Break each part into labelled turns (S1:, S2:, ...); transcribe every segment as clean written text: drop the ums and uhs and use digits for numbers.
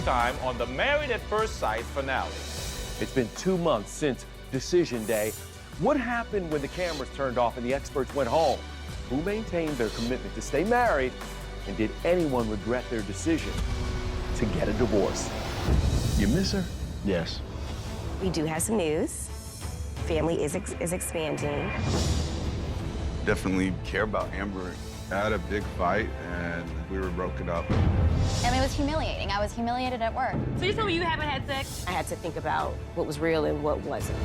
S1: time on the Married at First Sight finale.
S2: It's been 2 months since Decision Day. What happened when the cameras turned off and the experts went home? Who maintained their commitment to stay married? And did anyone regret their decision to get a divorce? You miss her?
S3: Yes.
S4: We do have some news. Family is expanding.
S5: Definitely care about Amber. I had a big fight and we were broken up.
S6: I mean, it was humiliating. I was humiliated at work.
S7: So you're telling me you haven't had sex?
S4: I had to think about what was real and what wasn't.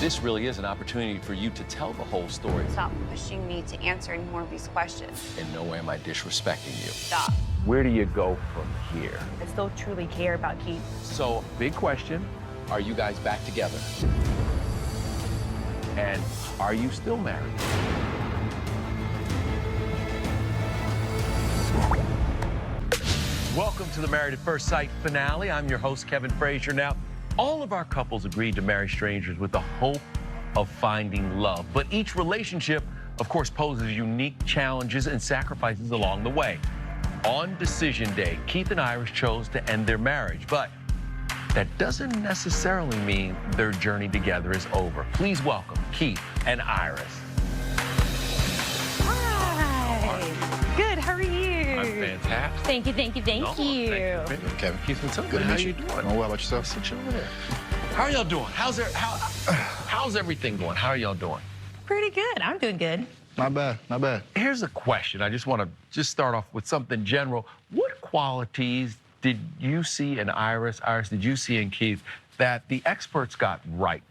S2: This really is an opportunity for you to tell the whole story.
S6: Stop pushing me to answer any more of these questions.
S2: In no way am I disrespecting you.
S6: Stop.
S2: Where do you go from here?
S7: I still truly care about Keith.
S2: So, big question, are you guys back together? And are you still married? Welcome to the Married at First Sight finale. I'm your host, Kevin Frazier. Now, all of our couples agreed to marry strangers with the hope of finding love. But each relationship, of course, poses unique challenges and sacrifices along the way. On Decision Day, Keith and Iris chose to end their marriage, but that doesn't necessarily mean their journey together is over. Please welcome Keith and Iris.
S7: Hi. Good, how are you?
S2: I'm fantastic.
S7: Thank you, thank you, thank you.
S3: Kevin.
S2: Keith, so
S3: Good
S2: good.
S3: to
S2: How
S3: meet
S2: you
S3: you.
S2: doing?
S3: Oh, well, about yourself?
S2: Sit over there. How are y'all doing? How's everything going? How are y'all doing?
S7: Pretty good, I'm doing good.
S3: Not bad, not bad.
S2: Here's a question. I just want to start off with something general. What qualities did you see in Iris, did you see in Keith that the experts got right?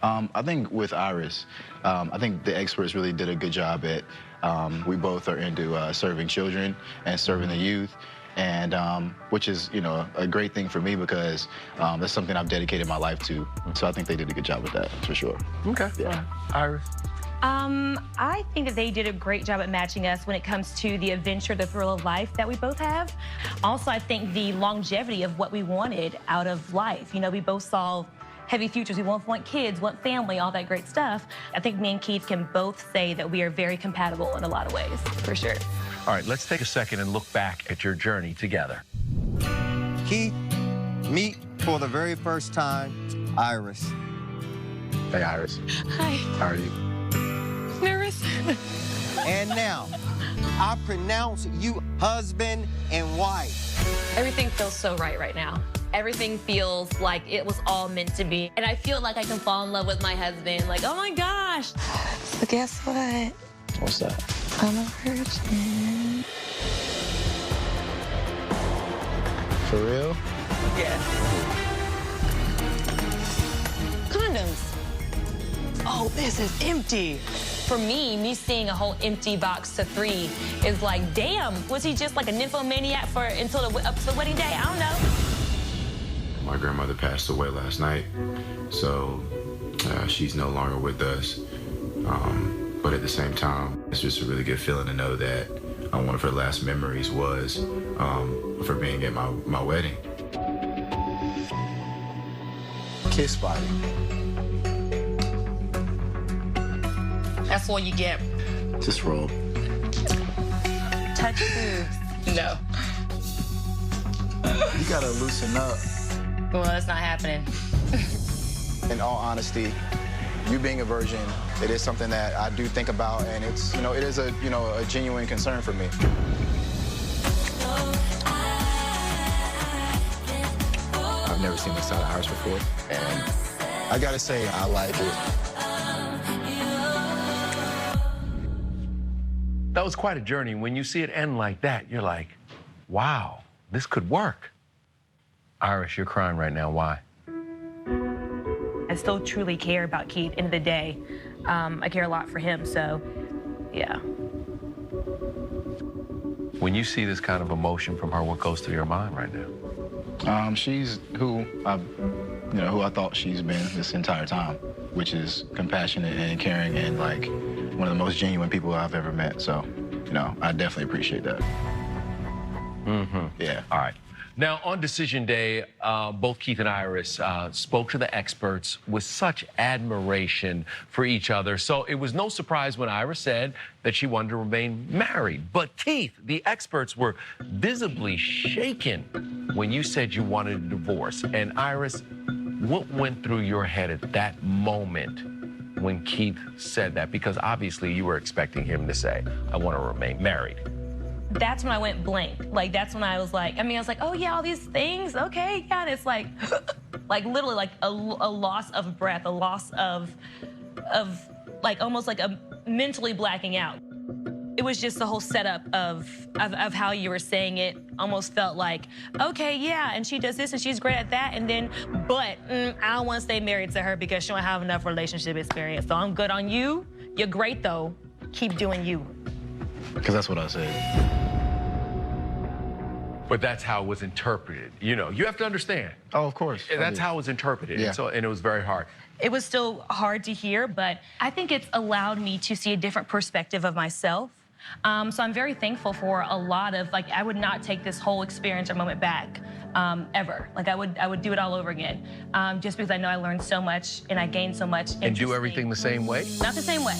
S3: I think with Iris, I think the experts really did a good job at, we both are into serving children and serving the youth. And which is, you know, a great thing for me because that's something I've dedicated my life to. So I think they did a good job with that, for sure.
S2: Okay.
S3: Yeah.
S2: Iris?
S7: I think that they did a great job at matching us when it comes to the adventure, the thrill of life that we both have. Also, I think the longevity of what we wanted out of life. You know, we both saw heavy futures. We both want kids, want family, all that great stuff. I think me and Keith can both say that we are very compatible in a lot of ways, for sure.
S2: All right, let's take a second and look back at your journey together.
S8: Keith, meet for the very first time, Iris.
S3: Hey, Iris.
S7: Hi.
S3: How are you?
S7: Nervous?
S8: And now, I pronounce you husband and wife.
S9: Everything feels so right now. Everything feels like it was all meant to be. And I feel like I can fall in love with my husband. Like, oh my gosh.
S10: So guess what?
S3: What's that?
S10: I'm a virgin.
S3: For real?
S9: Yeah. Condoms. Oh, this is empty. For me seeing a whole empty box to 3 is like, damn, was he just like a nymphomaniac until the wedding day? I don't know.
S11: My grandmother passed away last night, so she's no longer with us. But at the same time, it's just a really good feeling to know that one of her last memories was for being at my wedding.
S3: Kiss body.
S9: That's all you get.
S3: Just roll.
S9: Touch boobs. No.
S3: You gotta loosen up.
S9: Well, that's not happening.
S3: In all honesty, you being a virgin, it is something that I do think about, and it's, you know, it is a, you know, a genuine concern for me. I've never seen this side of Iris before, and I gotta say, I like it.
S2: That was quite a journey. When you see it end like that, you're like, wow, this could work. Iris, you're crying right now. Why?
S7: I still truly care about Keith. End of the day, I care a lot for him, so yeah.
S2: When you see this kind of emotion from her, what goes through your mind right now?
S3: She's who I thought she's been this entire time, which is compassionate and caring and like one of the most genuine people I've ever met. So, you know, I definitely appreciate that.
S2: Mm-hmm.
S3: Yeah.
S2: All right. Now, on decision day, both Keith and Iris spoke to the experts with such admiration for each other. So it was no surprise when Iris said that she wanted to remain married. But Keith, the experts were visibly shaken when you said you wanted a divorce. And Iris, what went through your head at that moment when Keith said that? Because obviously you were expecting him to say, I want to remain married.
S7: That's when I went blank. Like, that's when I was like, I was like, oh yeah, all these things, okay, yeah. And it's like, like literally like a loss of breath, a loss of like almost like a mentally blacking out. It was just the whole setup of how you were saying it. Almost felt like, okay, yeah, and she does this and she's great at that, and then, but I don't want to stay married to her because she don't have enough relationship experience. So I'm good on you. You're great though. Keep doing you.
S3: Because that's what I said.
S2: But that's how it was interpreted. You know, you have to understand.
S3: Oh, of course.
S2: That's how it was interpreted.
S3: Yeah.
S2: And it was very hard.
S7: It was still hard to hear, but I think it's allowed me to see a different perspective of myself. So I'm very thankful for a lot of, like, I would not take this whole experience or moment back, ever. Like, I would do it all over again, just because I know I learned so much and I gained so much.
S2: And do everything the same way?
S7: Not the same way.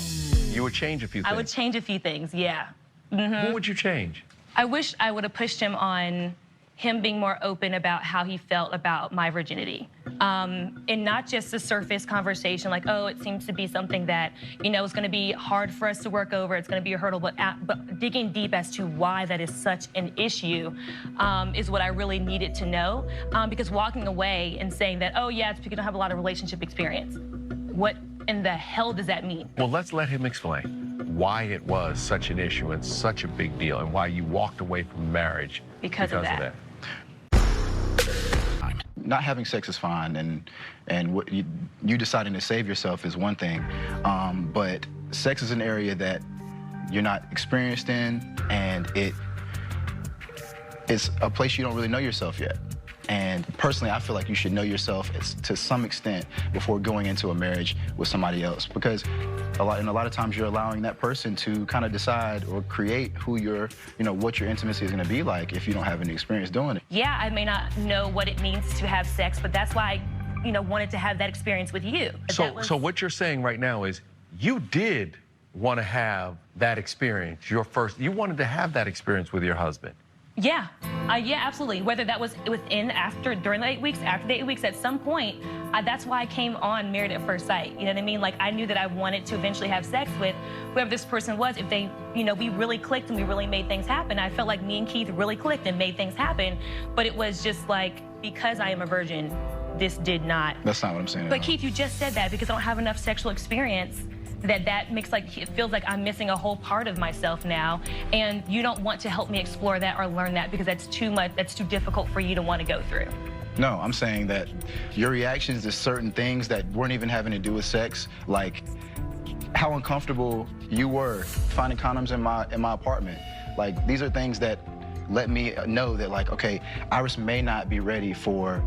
S2: You would change a few things?
S7: I would change a few things, yeah.
S2: What would you change?
S7: I wish I would have pushed him on him being more open about how he felt about my virginity. And not just the surface conversation, like, oh, it seems to be something that, you know, is gonna be hard for us to work over, it's gonna be a hurdle, but digging deep as to why that is such an issue is what I really needed to know. Because walking away and saying that, oh yeah, it's because you don't have a lot of relationship experience. What in the hell does that mean?
S2: Well, let's let him explain why it was such an issue and such a big deal and why you walked away from marriage
S7: because of that.
S3: Not having sex is fine, and what you deciding to save yourself is one thing, but sex is an area that you're not experienced in, and it's a place you don't really know yourself yet. And personally, I feel like you should know yourself to some extent before going into a marriage with somebody else, because a lot of times you're allowing that person to kind of decide or create who what your intimacy is going to be like if you don't have any experience doing it.
S7: Yeah, I may not know what it means to have sex, but that's why I, wanted to have that experience with you.
S2: So what you're saying right now is you did want to have that experience, you wanted to have that experience with your husband.
S7: Yeah, yeah, absolutely. Whether that was during the 8 weeks, after the 8 weeks, at some point, that's why I came on Married at First Sight. You know what I mean? Like, I knew that I wanted to eventually have sex with whoever this person was. If they, we really clicked and we really made things happen. I felt like me and Keith really clicked and made things happen. But it was just like, because I am a virgin, this did not.
S3: That's not what I'm saying.
S7: But Keith, you just said that because I don't have enough sexual experience. That makes it feels like I'm missing a whole part of myself now, and you don't want to help me explore that or learn that because that's too difficult for you to want to go through.
S3: No, I'm saying that your reactions to certain things that weren't even having to do with sex, like how uncomfortable you were finding condoms in my apartment, like these are things that let me know that, like, okay, Iris may not be ready for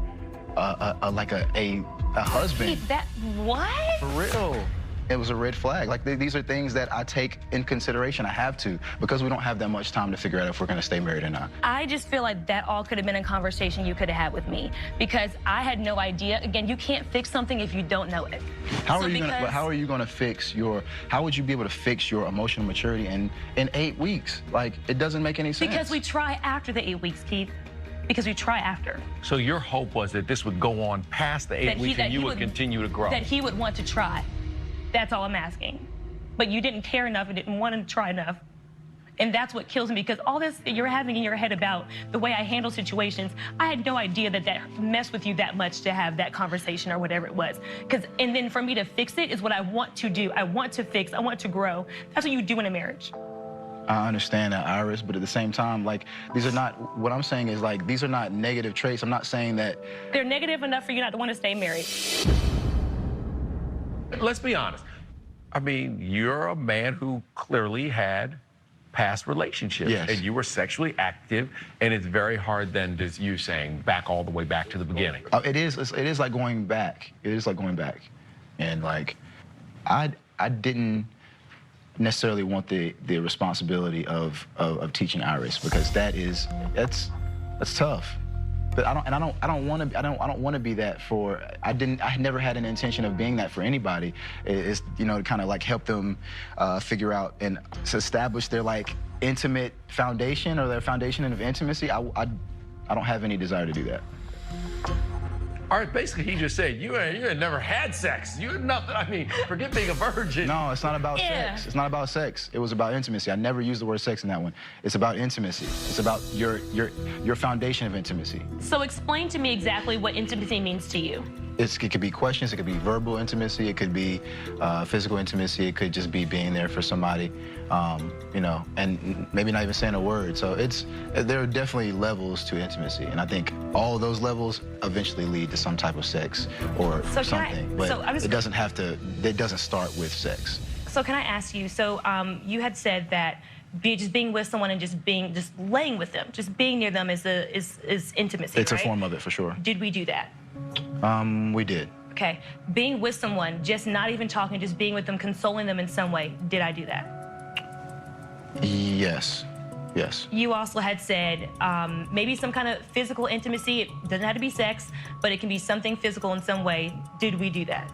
S3: a husband.
S7: That what?
S3: For real. It was a red flag. Like, these are things that I take in consideration. I have to, because we don't have that much time to figure out if we're going to stay married or not. I just feel like that all could have been a conversation you could have had with me, because I had no idea. Again, you can't fix something if you don't know it. How are you going to fix how would you be able to fix your emotional maturity in 8 weeks? Like, it doesn't make any sense. Because we try after the 8 weeks, Keith. Because we try after. So your hope was that this would go on past the 8 weeks and you would continue to grow. That he would want to try. That's all I'm asking. But you didn't care enough and didn't want to try enough. And that's what kills me, because all this you're having in your head about the way I handle situations, I had no idea that messed with you that much to have that conversation or whatever it was. And then for me to fix it is what I want to do. I want to fix, I want to grow. That's what you do in a marriage. I understand that, Iris, but at the same time, like, these are not, what I'm saying is, like, these are not negative traits. I'm not saying that. They're negative enough for you not to want to stay married.
S2: Let's be honest. I mean, you're a man who clearly had past relationships. Yes. And you were sexually active, and it's very hard then, as you saying, back all the way back to the beginning. It is like going back. It is like going back. And, like, I didn't necessarily want the responsibility of teaching Iris, because that's tough.
S3: But I don't want to be that for. I never had an intention of being that for anybody. It's to kind of like help them figure out and establish their like intimate foundation or their foundation of intimacy. I don't have any desire to do that.
S2: All right, basically he just said, you ain't never had sex. You had nothing, I mean, forget being a virgin.
S3: No, it's not about sex. It's not about sex. It was about intimacy. I never used the word sex in that one. It's about intimacy. It's about your foundation of intimacy.
S7: So explain to me exactly what intimacy means to you.
S3: It could be questions, it could be verbal intimacy, it could be physical intimacy, it could just be being there for somebody, and maybe not even saying a word. So there are definitely levels to intimacy, and I think all of those levels eventually lead to some type of sex or something. It doesn't start with sex.
S7: So can I ask you, you had said that just being with someone and just laying with them, just being near them is intimacy,
S3: It's
S7: right?
S3: a form of it, for sure.
S7: Did we do that?
S3: We did.
S7: Okay, being with someone, just not even talking, just being with them, consoling them in some way, did I do that?
S3: Yes.
S7: You also had said maybe some kind of physical intimacy. It doesn't have to be sex, but it can be something physical in some way. Did we do that?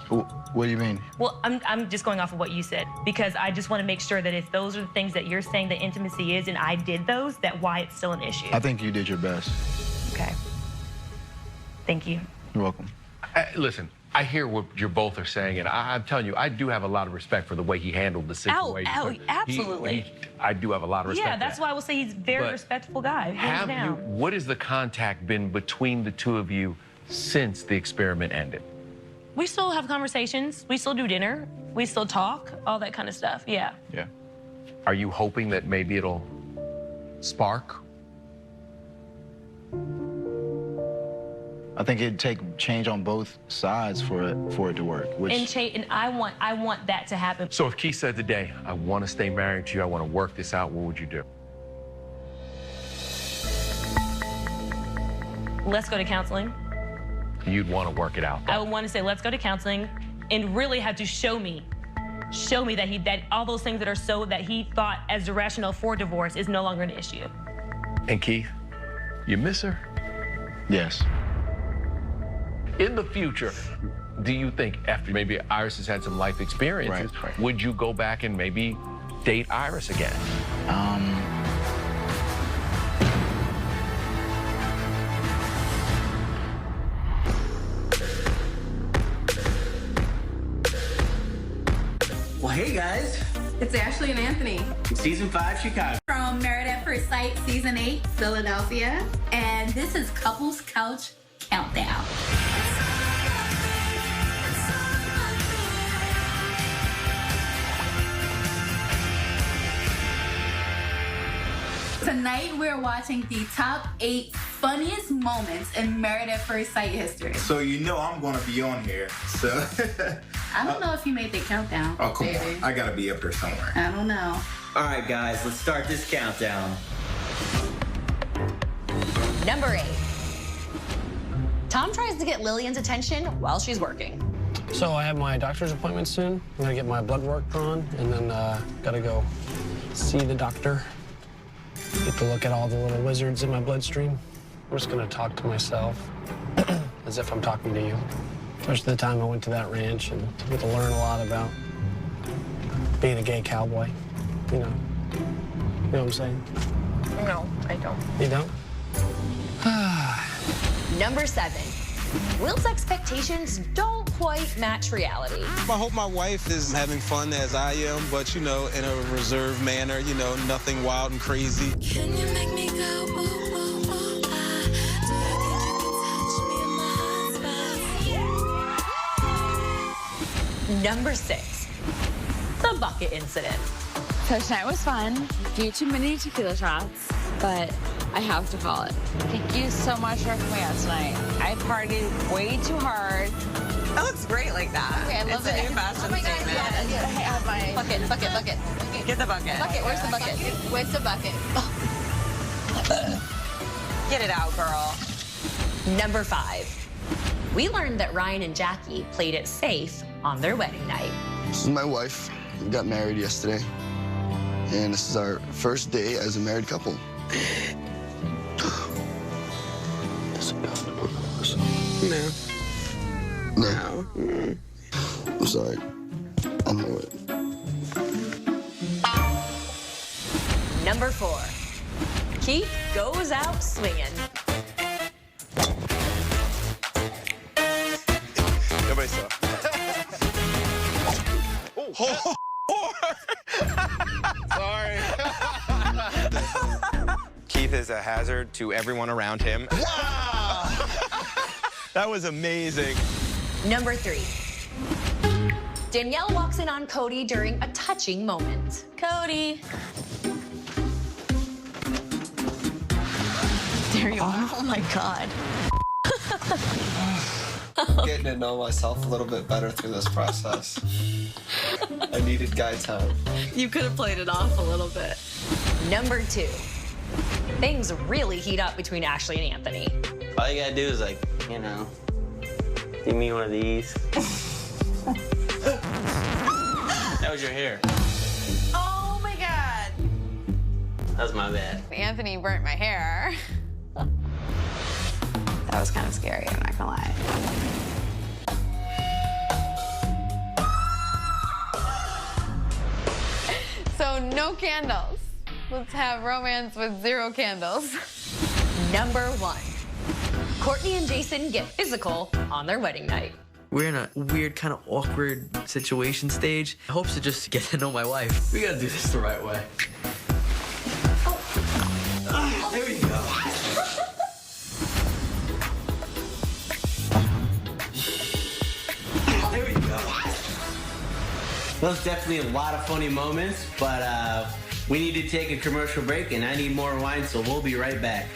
S3: What do you mean?
S7: Well, I'm just going off of what you said, because I just want to make sure that if those are the things that you're saying that intimacy is, and I did those, that why it's still an issue.
S3: I think you did your best.
S7: Okay. Thank you.
S3: You're welcome.
S2: Listen, I hear what you both are saying, and I'm telling you, I do have a lot of respect for the way he handled the situation.
S7: Absolutely.
S2: I do have a lot of respect.
S7: Yeah, that's why I will say he's a very respectful guy. Hands down.
S2: What has the contact been between the two of you since the experiment ended?
S7: We still have conversations. We still do dinner. We still talk, all that kind of stuff. Yeah.
S3: Yeah.
S2: Are you hoping that maybe it'll spark?
S3: I think it'd take change on both sides for it to work.
S7: And I want that to happen.
S2: So if Keith said today, I want to stay married to you, I want to work this out, what would you do?
S7: Let's go to counseling.
S2: You'd want to work it out, though.
S7: I would want to say, let's go to counseling, and really have to show me that all those things that he thought as the rationale for divorce is no longer an issue.
S2: And Keith, you miss her?
S3: Yes.
S2: In the future, do you think after maybe Iris has had some life experiences, would you go back and maybe date Iris again?
S12: Well, hey guys.
S13: It's Ashley and Anthony.
S12: Season 5, Chicago.
S13: From Married at First Sight, Season 8, Philadelphia. And this is Couples Couch Countdown. Tonight, we're watching the top 8 funniest moments in Married at First Sight history.
S14: So you know I'm gonna be on here, so.
S13: I don't know if you made the countdown.
S14: Oh, come on. I gotta be up there somewhere.
S13: I don't know.
S12: All right, guys, let's start this countdown.
S6: Number 8. Tom tries to get Lillian's attention while she's working.
S15: So I have my doctor's appointment soon. I'm gonna get my blood work drawn, and then gotta go see the doctor. Get to look at all the little wizards in my bloodstream. I'm just gonna talk to myself as if I'm talking to you. Most of the time I went to that ranch and get to learn a lot about being a gay cowboy. You know what I'm saying?
S7: No, I don't.
S15: You don't?
S6: Number 7. Will's expectations don't quite match reality.
S16: I hope my wife is having fun as I am, but, in a reserved manner, nothing wild and crazy.
S10: Can you make me go, ooh, ooh, ooh, ah? Do you think you can touch me in my spots?
S6: Number 6. The bucket incident.
S17: So tonight was fun. Few too many tequila shots, but I have to call it. Thank you so much for coming out tonight. I partied way too hard.
S18: That looks great like that.
S17: Okay, I love it.
S18: It's a new fashion statement.
S17: I have my
S6: Bucket.
S18: Get the bucket.
S17: Where's the bucket? Where's the bucket?
S18: Get it out, girl.
S6: Number 5. We learned that Ryan and Jackie played it safe on their wedding night.
S19: This is my wife. We got married yesterday. And this is our first day as a married couple. No. No. I'm sorry. I know it.
S6: Number 4. Keith goes out swinging.
S5: Nobody saw.
S20: Sorry. Keith is a hazard to everyone around him. Wow! That was amazing.
S6: Number 3. Danielle walks in on Cody during a touching moment. Cody. There you are. Oh my God.
S8: Getting to know myself a little bit better through this process. I needed guide time.
S6: You could have played it off a little bit. Number 2. Things really heat up between Ashley and Anthony.
S12: All you gotta do is like, you know, give me one of these. That was your hair.
S17: Oh my God.
S12: That was my bad.
S17: Anthony burnt my hair.
S4: That was kind of scary, I'm not gonna lie.
S17: So no candles. Let's have romance with 0 candles.
S6: Number 1. Courtney and Jason get physical on their wedding night.
S21: We're in a weird, kind of awkward situation stage. I hope to just get to know my wife. We gotta do this the right way. There we go.
S12: There we go. That was definitely a lot of funny moments, but we need to take a commercial break, and I need more wine, so we'll be right back.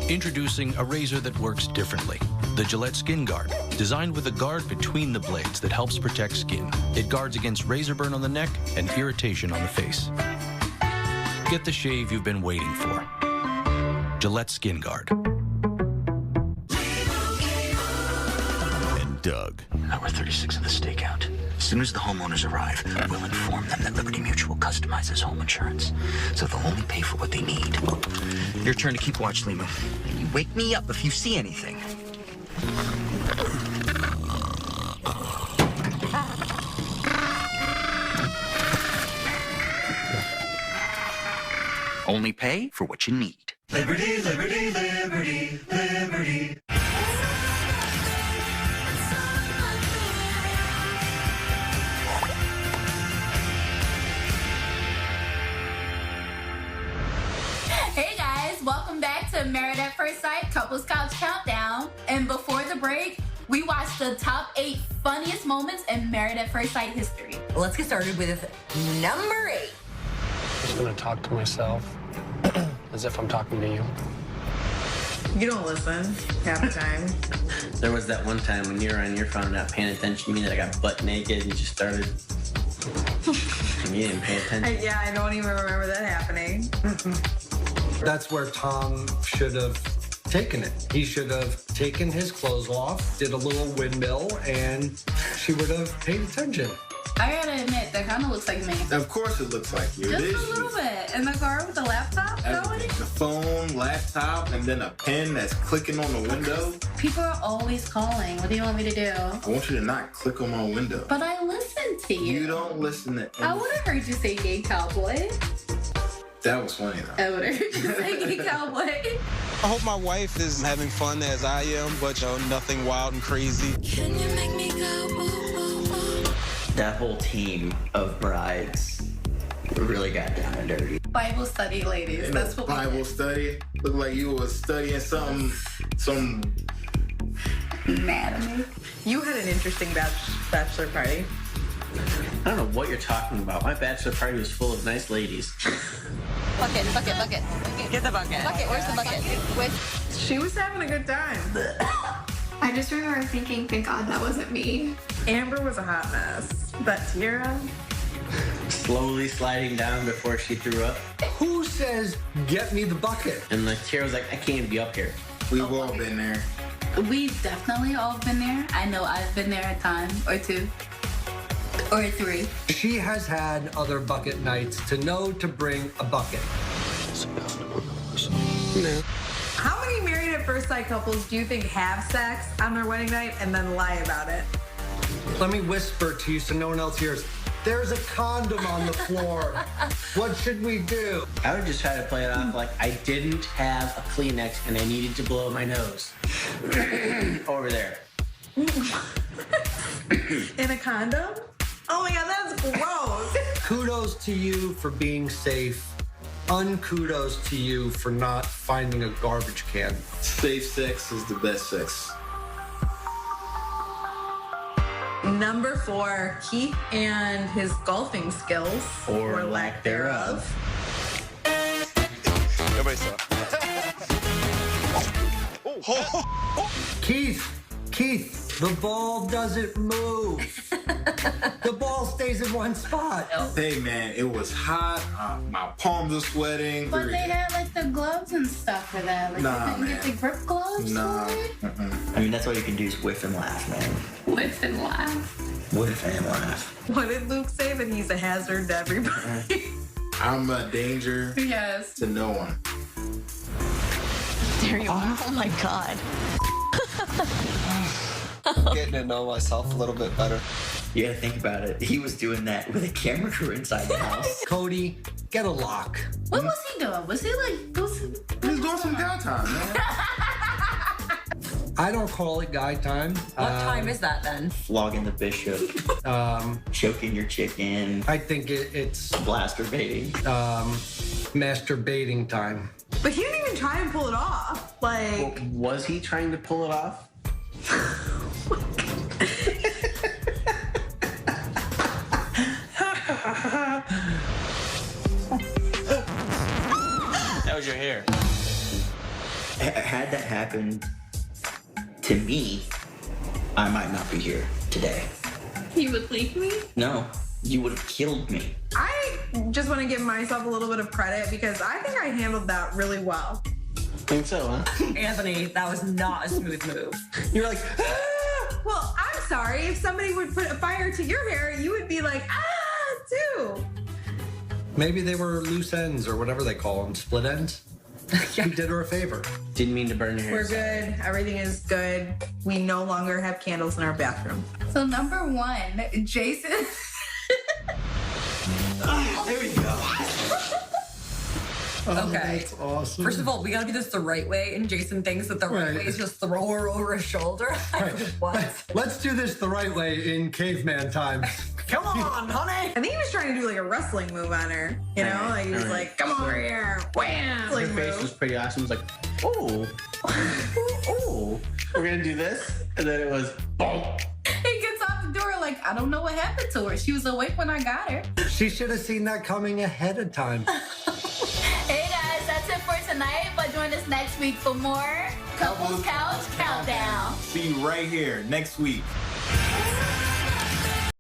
S22: Introducing a razor that works differently. The Gillette Skin Guard, designed with a guard between the blades that helps protect skin. It guards against razor burn on the neck and irritation on the face. Get the shave you've been waiting for. Gillette Skin Guard.
S23: And Doug. Hour 36 of the stakeout. As soon as the homeowners arrive, we'll inform them that Liberty Mutual customizes home insurance, so they'll only pay for what they need. Your turn to keep watch, Lima. You wake me up if you see anything. Only pay for what you need.
S10: Liberty, liberty, liberty, liberty. Hey guys, welcome back to Married at First Sight Couples Couch Countdown. And before the break, we watched the top 8 funniest moments in Married at First Sight history.
S6: Let's get started with number 8.
S15: I'm just gonna talk to myself as if I'm talking to you.
S18: You don't listen half the time.
S12: There was that one time when you were on your phone not paying attention to me that I got butt naked and you just started. And you didn't pay attention.
S18: Yeah, I don't even remember that happening.
S24: That's where Tom should have taken it. He should have taken his clothes off, did a little windmill, and she would have paid attention.
S13: I gotta admit, that kind of looks like me.
S14: Of course it looks like you.
S13: Just
S14: It
S13: a
S14: is
S13: little
S14: you.
S13: bit. In the car with the laptop going.
S14: The phone, laptop, and then a pen that's clicking on the window.
S13: People are always calling. What do you want me to do?
S14: I want you to not click on my window.
S13: But I listen to you.
S14: You don't listen to
S13: I would have heard you say gay cowboy.
S14: That was funny though.
S13: I would have heard you say gay cowboy.
S16: I hope my wife is having fun as I am, but nothing wild and crazy.
S10: Can you make me go, ooh, ooh, ooh?
S12: That whole team of brides really got down and dirty.
S13: Bible study, ladies.
S14: In
S13: That's
S14: a
S13: what we
S14: Bible study. Looked like you was studying some
S13: mad at me.
S18: You had an interesting bachelor party.
S12: I don't know what you're talking about. My bachelor party was full of nice ladies.
S17: Bucket.
S18: Get the bucket.
S17: Bucket, where's the bucket?
S18: She was having a good time.
S25: I just remember thinking, thank God that wasn't me.
S18: Amber was a hot mess. But Tiara,
S12: slowly sliding down before she threw up.
S24: Who says, get me the bucket?
S12: And like Tara was like, I can't be up here.
S14: We've all been there.
S10: We've definitely all been there. I know I've been there a time or two. Or three.
S24: She has had other bucket nights to know to bring a bucket.
S15: No.
S18: How many Married at First Sight couples do you think have sex on their wedding night and then lie about it?
S24: Let me whisper to you so no one else hears. There's a condom on the floor. What should we do?
S12: I would just try to play it off like I didn't have a Kleenex and I needed to blow my nose. Over there.
S18: In a condom? Oh my God, that's gross.
S24: Kudos to you for being safe. Unkudos to you for not finding a garbage can.
S14: Safe sex is the best sex.
S18: Number 4, Keith and his golfing skills.
S12: Or lack thereof.
S20: Nobody saw.
S24: Keith, the ball doesn't move. The ball stays in one spot.
S14: Hey man, it was hot. My palms are sweating.
S10: But they had like the gloves and stuff for that. Like
S14: Nah,
S10: they couldn't get the grip gloves for it.
S23: I mean, that's all you can do is whiff and laugh, man.
S10: Whiff and laugh.
S23: Whiff and laugh.
S18: What did Luke say? That he's a hazard to everybody.
S14: I'm a danger
S10: Yes.
S14: to no one.
S17: There you are. Oh my God.
S8: Getting to know myself a little bit better.
S23: Yeah, think about it. He was doing that with a camera crew inside the house.
S24: Cody, get a lock.
S10: What was he doing? Was he like
S14: He was doing some downtime, man.
S24: I don't call it guy time.
S6: What time is that then?
S23: Flogging the bishop. Choking your chicken.
S24: I think it's
S23: Blaster baiting.
S24: masturbating time.
S18: But he didn't even try and pull it off. Like,
S12: Well, was he trying to pull it off?
S20: That was your hair.
S23: Had that happened to me, I might not be here today.
S10: he would leave me?
S23: No, you would have killed me.
S18: I just want to give myself a little bit of credit because I think I handled that really well.
S12: Think so, huh?
S6: Anthony, that was not a smooth move.
S12: You're like,
S18: Well, I'm sorry. If somebody would put a fire to your hair, you would be like, too.
S24: Maybe they were loose ends or whatever they call them, split ends. He did her a favor.
S12: didn't mean to burn your hair.
S18: We're good. Everything is good. We no longer have candles in our bathroom.
S10: So number 1, Jason.
S23: There we go.
S6: Okay.
S24: That's awesome.
S6: First of all, we gotta do this the right way, and Jason thinks that the right way is just throw her over his shoulder. What?
S24: Let's do this the right way in caveman times.
S6: Come on, honey.
S18: I think he was trying to do like a wrestling move on her. You know, like he was like, "Come over here, wham!"
S12: Her
S18: Like
S12: face was pretty awesome. It was like, oh, oh, we're gonna do this, and then it was, boom.
S10: He gets out the door like, I don't know what happened to her. She was awake when I got her.
S24: She should have seen that coming ahead of time.
S10: Hey guys, that's it for tonight. But join us next week for more Couples Couch Countdown.
S14: See you right here next week.